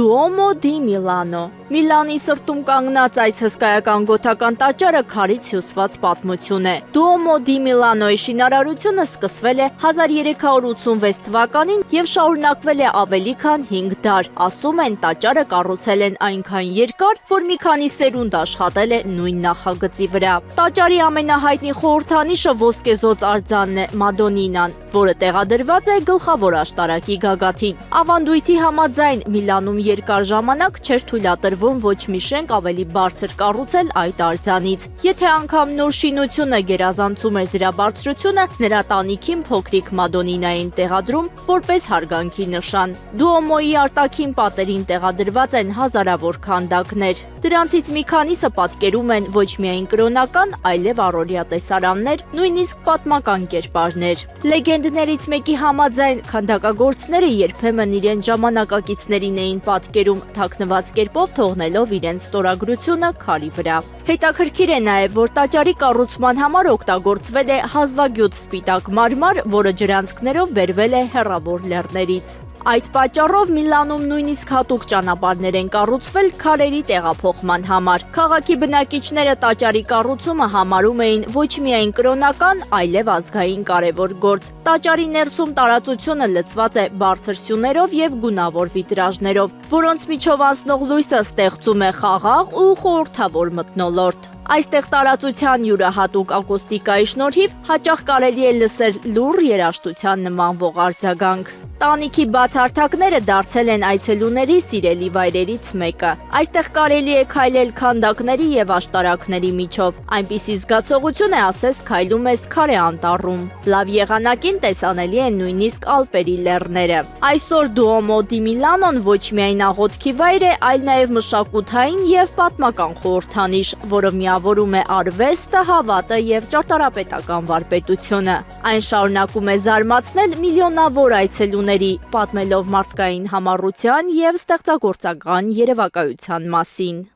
Duomo di Milano Միլանի սրտում կանգնած այս հսկայական գոթական տաճարը քարից հյուսված պատմություն է։ Duomo di Milano-ի շինարարությունը սկսվել է 1386 թվականին եւ շարունակվել է ավելի քան 5 դար։ Ասում են տաճարը կառուցել են այնքան երկար, որ մի քանի սերունդ աշխատել է նույն նախագծի վրա։ Տաճարի ամենահայտնի խորհրդանիշը ոսկեզոծ արձանն է Մադոնինան, որը տեղադրված է գլխավոր աշտարակի գագաթին։ Ավանդույթի համաձայն Միլանում երկար ժամանակ չէր թույլատրվում ոչ մի շենք ավելի բարձր կառուցել այդ արձանից։ Եթե անգամ նոր շինությունը գերազանցում էր դրա բարձրությունը, նրա տանիքին փոքրիկ Մադոնինային տեղադրում որպես հարգանքի նշան։ Դուոմոյի արտաքին պատերին տեղադրված են հազարավոր քանդակներ։ Դրանցից մի քանիսը պատկերում են ոչ միայն կրոնական, այլև առօրյա տեսարաններ, նույնիսկ պատմական կերպարներ։ Լեգենդներից մեկի համաձայն քանդակագործները երբեմն իրեն ժամանակակիցներին էին պատկերում թաքնված կերպով թողնելով իրենց ստորագրությունը քարի վրա։ Հետաքրքիր է նաև, որ տաճարի կառուցման համար օգտագործվել է հազվագյուտ սպիտակ մարմար, որը ջրանցքներով բերվել է հեռավոր լեռներից։ Այդ պատճառով Միլանում նույնիսկ հատուկ ճանապարհներ են կառուցվել քարերի տեղափոխման համար։ Քաղաքի բնակիչները տաճարի կառուցումը համարում էին ոչ միայն կրոնական, այլև ազգային կարևոր գործ։ Տաճարի ներսում տարածությունը լցված է բարձր սյուներով եւ գունավոր վիտրաժներով, որոնց միջով անցնող լույսը ստեղծում է խաղաղ ու խորհրդավոր մթնոլորտ։ Այստեղ տարածության յուրահատուկ ակուստիկայի շնորհիվ հաճախ կարելի է լսել լուռ երաժշտության նմանվող արձագանք։ Տանիքի բաց հարթակները դարձել են այցելուների սիրելի վայրերից մեկը։ Այստեղ կարելի է քայլել քանդակների եւ աշտարակների միջով։ Այնպիսի զգացողություն է, ասես քայլում ես քարե անտառում։ Լավ եղանակին տեսանելի են նույնիսկ Ալպերի լեռները։ Այսօր Duomo di Milano-ն ոչ միայն աղոթքի վայր է, այլ նաեւ մշակութային եւ պատմական խորհրդանիշ, որը միավորում է արվեստը, հավատը եւ ճարտարապետական վարպետությունը։ Այն շարունակում է զարմացնել միլիոնավոր այցելուների, պատմելով մարդկային համառության եւ ստեղծագործական երևակայության մասին։